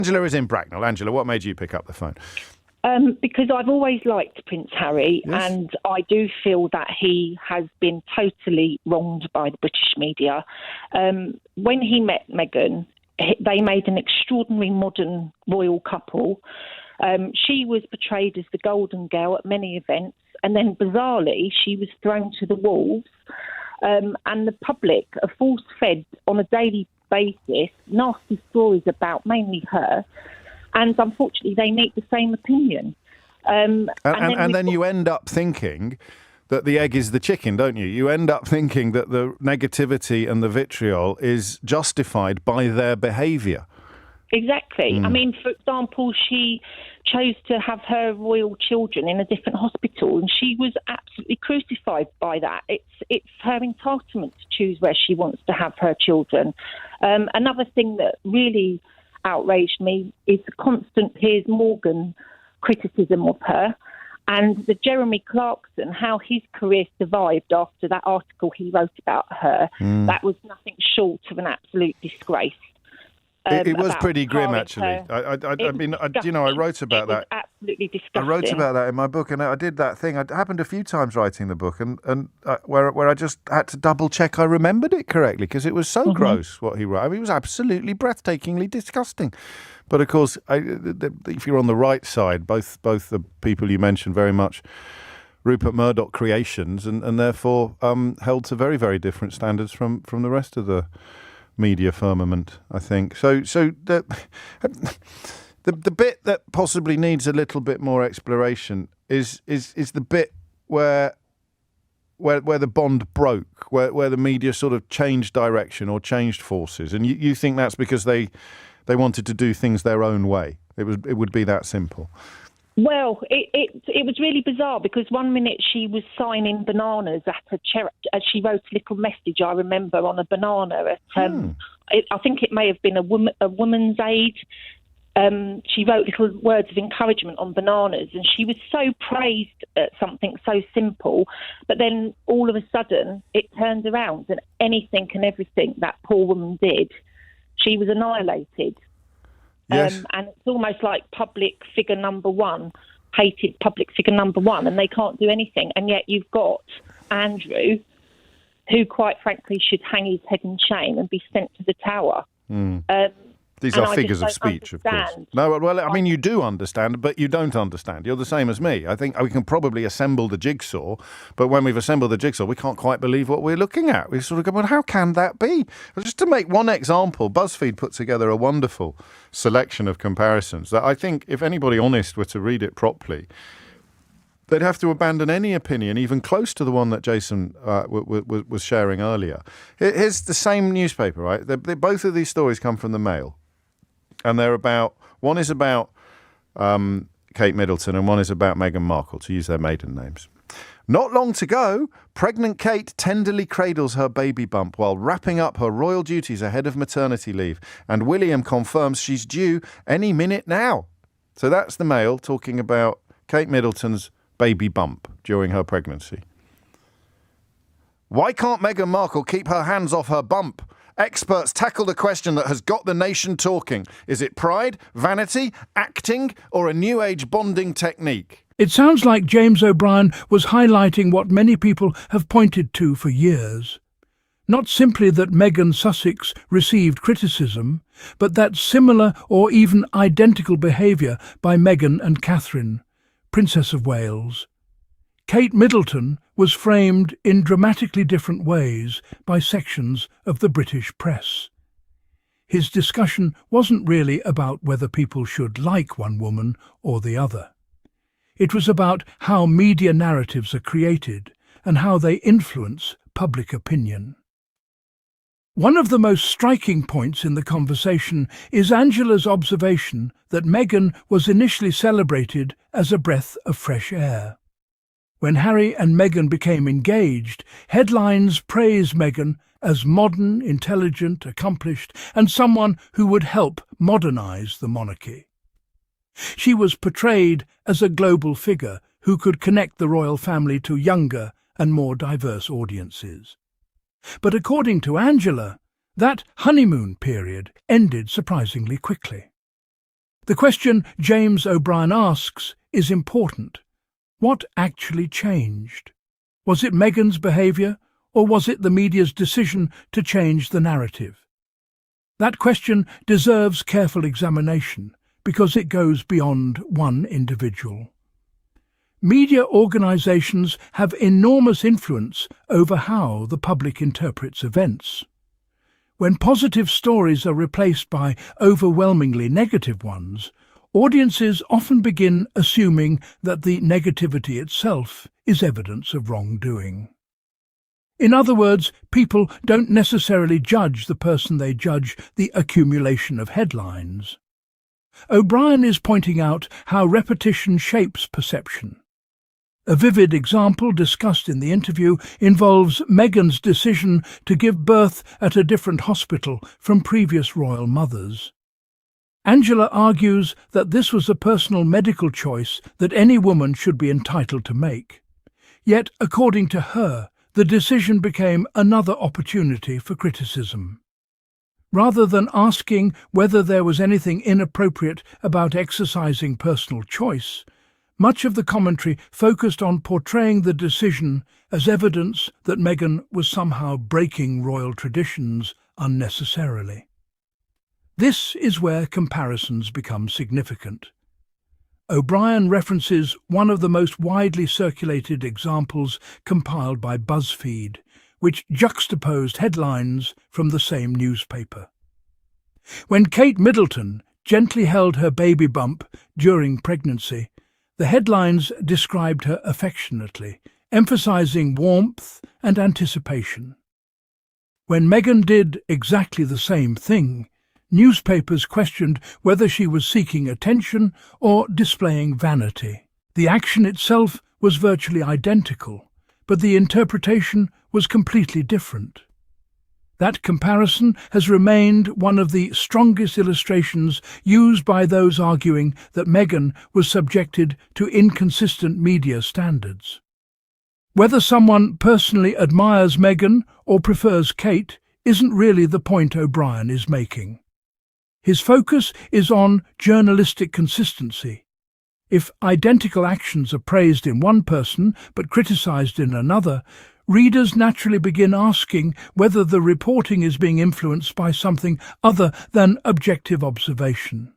Angela is in Bracknell. Angela, what made you pick up the phone? Because I've always liked Prince Harry, Yes. and I do feel that he has been totally wronged by the British media. When he met Meghan, they made an extraordinary modern royal couple. She was portrayed as the golden girl at many events, and then bizarrely, she was thrown to the wolves. And the public are force-fed on a daily basis nasty stories about mainly her. And unfortunately, they meet the same opinion. And then you end up thinking that the egg is the chicken, don't you? You end up thinking that the negativity and the vitriol is justified by their behaviour. Exactly. I mean, for example, she chose to have her royal children in a different hospital, and she was absolutely crucified by that. It's her entitlement to choose where she wants to have her children. Another thing that really outraged me is the constant Piers Morgan criticism of her, and the Jeremy Clarkson, how his career survived after that article he wrote about her. That was nothing short of an absolute disgrace. It was pretty grim, actually. I wrote about that. Absolutely disgusting. I wrote about that in my book, and I did that thing. It happened a few times writing the book, and where I just had to double check I remembered it correctly, because it was so gross what he wrote. I mean, it was absolutely breathtakingly disgusting. But of course, if you're on the right side, both the people you mentioned very much Rupert Murdoch creations, and therefore held to very, very different standards from the rest of the media firmament, I think. So the bit that possibly needs a little bit more exploration is the bit where the bond broke, where the media sort of changed direction or changed forces, and you think that's because they wanted to do things their own way. It would be that simple. Well, it was really bizarre, because one minute she was signing bananas at a charity. She wrote a little message, I remember, on a banana at I think it may have been a woman's aid. She wrote little words of encouragement on bananas, and she was so praised at something so simple. But then all of a sudden it turned around, and anything and everything that poor woman did, she was annihilated. Yes. And it's almost like public figure number one, hated public figure number one, and they can't do anything. And yet you've got Andrew, who quite frankly should hang his head in shame and be sent to the tower. These are figures of speech, of course. No, well, I mean, you do understand, but you don't understand. You're the same as me. I think we can probably assemble the jigsaw, but when we've assembled the jigsaw, we can't quite believe what we're looking at. We sort of go, well, how can that be? Just to make one example, BuzzFeed put together a wonderful selection of comparisons that I think if anybody honest were to read it properly, they'd have to abandon any opinion, even close to the one that Jason was sharing earlier. Here's the same newspaper, right? Both of these stories come from the Mail. And one is about Kate Middleton and one is about Meghan Markle, to use their maiden names. Not long to go, pregnant Kate tenderly cradles her baby bump while wrapping up her royal duties ahead of maternity leave. And William confirms she's due any minute now. So that's the Mail talking about Kate Middleton's baby bump during her pregnancy. Why can't Meghan Markle keep her hands off her bump? Experts tackle the question that has got the nation talking. Is it pride, vanity, acting, or a new age bonding technique? It sounds like James O'Brien was highlighting what many people have pointed to for years. Not simply that Meghan Sussex received criticism, but that similar or even identical behaviour by Meghan and Catherine, Princess of Wales. Kate Middleton was framed in dramatically different ways by sections of the British press. His discussion wasn't really about whether people should like one woman or the other. It was about how media narratives are created and how they influence public opinion. One of the most striking points in the conversation is Angela's observation that Meghan was initially celebrated as a breath of fresh air. When Harry and Meghan became engaged, headlines praised Meghan as modern, intelligent, accomplished, and someone who would help modernise the monarchy. She was portrayed as a global figure who could connect the royal family to younger and more diverse audiences. But according to Angela, that honeymoon period ended surprisingly quickly. The question James O'Brien asks is important. What actually changed? Was it Meghan's behaviour, or was it the media's decision to change the narrative? That question deserves careful examination because it goes beyond one individual. Media organisations have enormous influence over how the public interprets events. When positive stories are replaced by overwhelmingly negative ones, audiences often begin assuming that the negativity itself is evidence of wrongdoing. In other words, people don't necessarily judge the person, they judge the accumulation of headlines. O'Brien is pointing out how repetition shapes perception. A vivid example discussed in the interview involves Meghan's decision to give birth at a different hospital from previous royal mothers. Angela argues that this was a personal medical choice that any woman should be entitled to make. Yet, according to her, the decision became another opportunity for criticism. Rather than asking whether there was anything inappropriate about exercising personal choice, much of the commentary focused on portraying the decision as evidence that Meghan was somehow breaking royal traditions unnecessarily. This is where comparisons become significant. O'Brien references one of the most widely circulated examples compiled by BuzzFeed, which juxtaposed headlines from the same newspaper. When Kate Middleton gently held her baby bump during pregnancy, the headlines described her affectionately, emphasizing warmth and anticipation. When Meghan did exactly the same thing, newspapers questioned whether she was seeking attention or displaying vanity. The action itself was virtually identical, but the interpretation was completely different. That comparison has remained one of the strongest illustrations used by those arguing that Meghan was subjected to inconsistent media standards. Whether someone personally admires Meghan or prefers Kate isn't really the point O'Brien is making. His focus is on journalistic consistency. If identical actions are praised in one person but criticised in another, readers naturally begin asking whether the reporting is being influenced by something other than objective observation.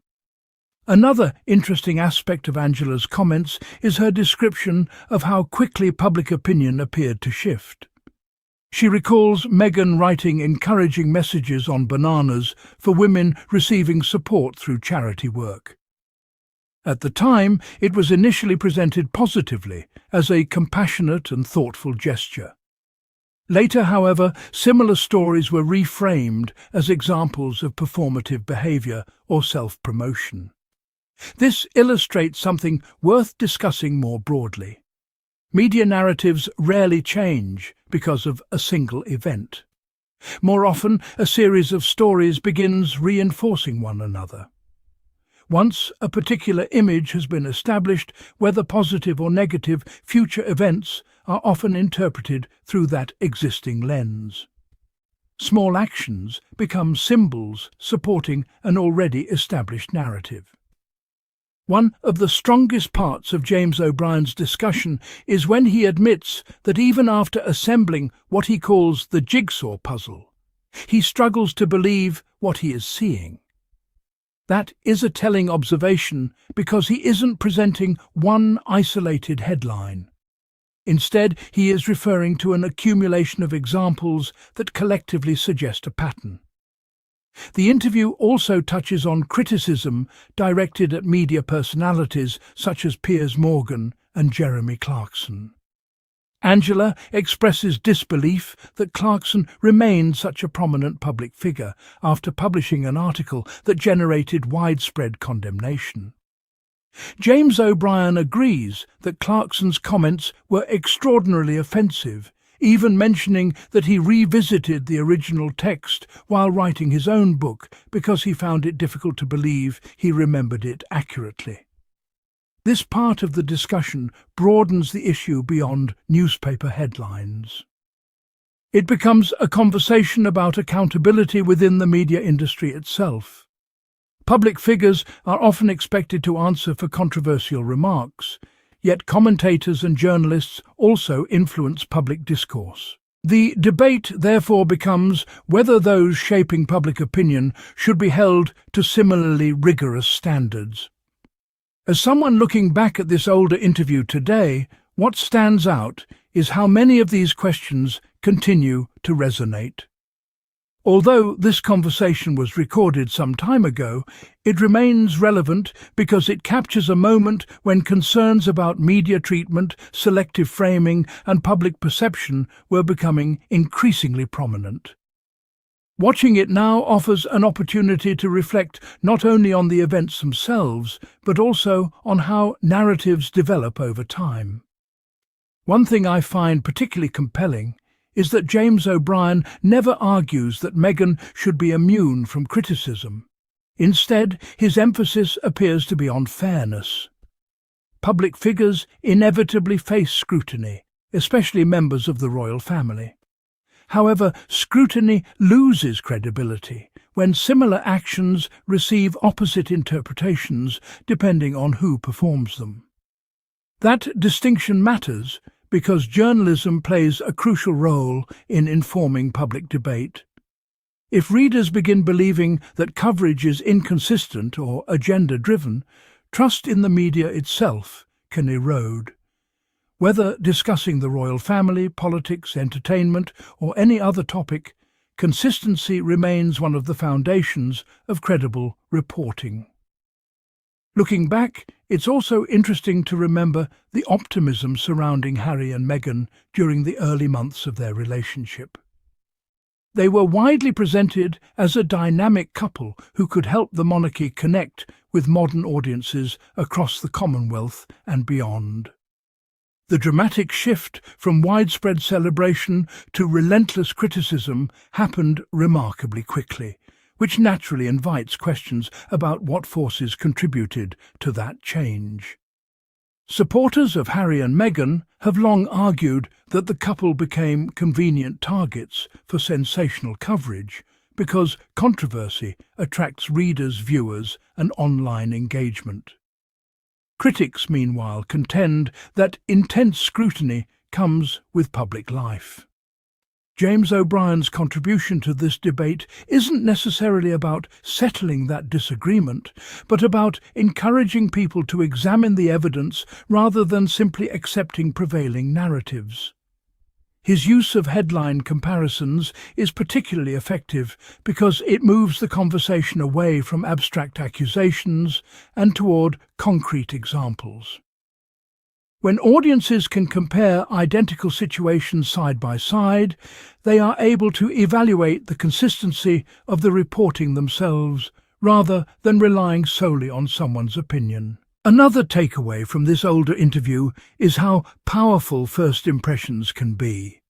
Another interesting aspect of Angela's comments is her description of how quickly public opinion appeared to shift. She recalls Meghan writing encouraging messages on bananas for women receiving support through charity work. At the time, it was initially presented positively as a compassionate and thoughtful gesture. Later, however, similar stories were reframed as examples of performative behaviour or self-promotion. This illustrates something worth discussing more broadly. Media narratives rarely change because of a single event. More often, a series of stories begins reinforcing one another. Once a particular image has been established, whether positive or negative, future events are often interpreted through that existing lens. Small actions become symbols supporting an already established narrative. One of the strongest parts of James O'Brien's discussion is when he admits that even after assembling what he calls the jigsaw puzzle, he struggles to believe what he is seeing. That is a telling observation because he isn't presenting one isolated headline. Instead, he is referring to an accumulation of examples that collectively suggest a pattern. The interview also touches on criticism directed at media personalities such as Piers Morgan and Jeremy Clarkson. Angela expresses disbelief that Clarkson remained such a prominent public figure after publishing an article that generated widespread condemnation. James O'Brien agrees that Clarkson's comments were extraordinarily offensive, even mentioning that he revisited the original text while writing his own book because he found it difficult to believe he remembered it accurately. This part of the discussion broadens the issue beyond newspaper headlines. It becomes a conversation about accountability within the media industry itself. Public figures are often expected to answer for controversial remarks, yet commentators and journalists also influence public discourse. The debate therefore becomes whether those shaping public opinion should be held to similarly rigorous standards. As someone looking back at this older interview today, what stands out is how many of these questions continue to resonate. Although this conversation was recorded some time ago, it remains relevant because it captures a moment when concerns about media treatment, selective framing, and public perception were becoming increasingly prominent. Watching it now offers an opportunity to reflect not only on the events themselves, but also on how narratives develop over time. One thing I find particularly compelling is that James O'Brien never argues that Meghan should be immune from criticism. Instead, his emphasis appears to be on fairness. Public figures inevitably face scrutiny, especially members of the royal family. However, scrutiny loses credibility when similar actions receive opposite interpretations depending on who performs them. That distinction matters because journalism plays a crucial role in informing public debate. If readers begin believing that coverage is inconsistent or agenda-driven, trust in the media itself can erode. Whether discussing the royal family, politics, entertainment, or any other topic, consistency remains one of the foundations of credible reporting. Looking back, it's also interesting to remember the optimism surrounding Harry and Meghan during the early months of their relationship. They were widely presented as a dynamic couple who could help the monarchy connect with modern audiences across the Commonwealth and beyond. The dramatic shift from widespread celebration to relentless criticism happened remarkably quickly, which naturally invites questions about what forces contributed to that change. Supporters of Harry and Meghan have long argued that the couple became convenient targets for sensational coverage because controversy attracts readers, viewers, and online engagement. Critics, meanwhile, contend that intense scrutiny comes with public life. James O'Brien's contribution to this debate isn't necessarily about settling that disagreement, but about encouraging people to examine the evidence rather than simply accepting prevailing narratives. His use of headline comparisons is particularly effective because it moves the conversation away from abstract accusations and toward concrete examples. When audiences can compare identical situations side by side, they are able to evaluate the consistency of the reporting themselves, rather than relying solely on someone's opinion. Another takeaway from this older interview is how powerful first impressions can be.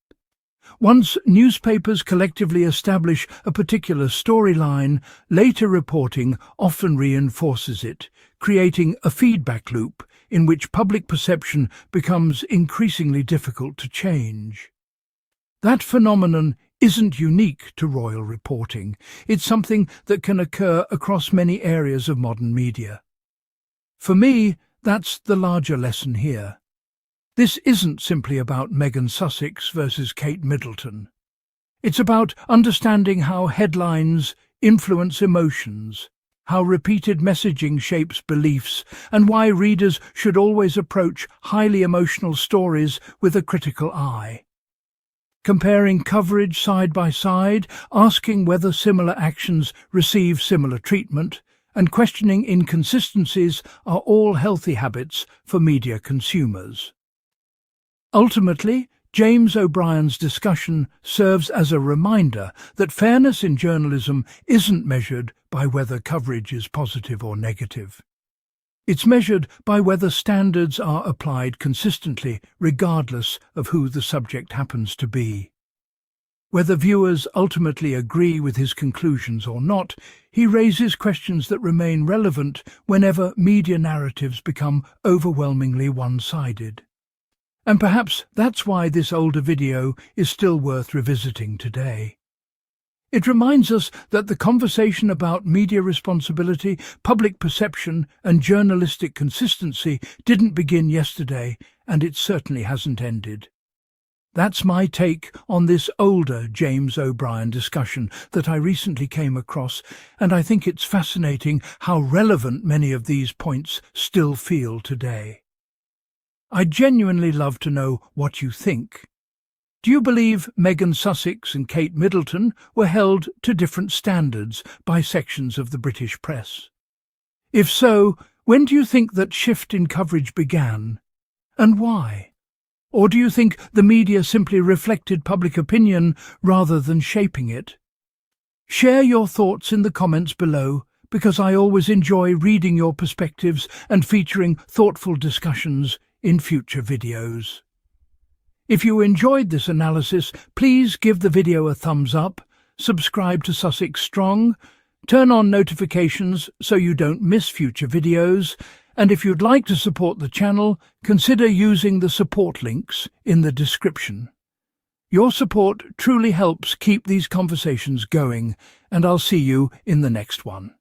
Once newspapers collectively establish a particular storyline, later reporting often reinforces it, creating a feedback loop in which public perception becomes increasingly difficult to change. That phenomenon isn't unique to royal reporting. It's something that can occur across many areas of modern media. For me, that's the larger lesson here. This isn't simply about Meghan Sussex versus Kate Middleton. It's about understanding how headlines influence emotions, how repeated messaging shapes beliefs, and why readers should always approach highly emotional stories with a critical eye. Comparing coverage side by side, asking whether similar actions receive similar treatment, and questioning inconsistencies are all healthy habits for media consumers. Ultimately, James O'Brien's discussion serves as a reminder that fairness in journalism isn't measured by whether coverage is positive or negative. It's measured by whether standards are applied consistently, regardless of who the subject happens to be. Whether viewers ultimately agree with his conclusions or not, he raises questions that remain relevant whenever media narratives become overwhelmingly one-sided. And perhaps that's why this older video is still worth revisiting today. It reminds us that the conversation about media responsibility, public perception, and journalistic consistency didn't begin yesterday, and it certainly hasn't ended. That's my take on this older James O'Brien discussion that I recently came across, and I think it's fascinating how relevant many of these points still feel today. I'd genuinely love to know what you think. Do you believe Meghan Sussex and Kate Middleton were held to different standards by sections of the British press? If so, when do you think that shift in coverage began, and why? Or do you think the media simply reflected public opinion rather than shaping it? Share your thoughts in the comments below, because I always enjoy reading your perspectives and featuring thoughtful discussions in future videos. If you enjoyed this analysis, please give the video a thumbs up, subscribe to Sussex Strong, turn on notifications so you don't miss future videos, and if you'd like to support the channel, consider using the support links in the description. Your support truly helps keep these conversations going, and I'll see you in the next one.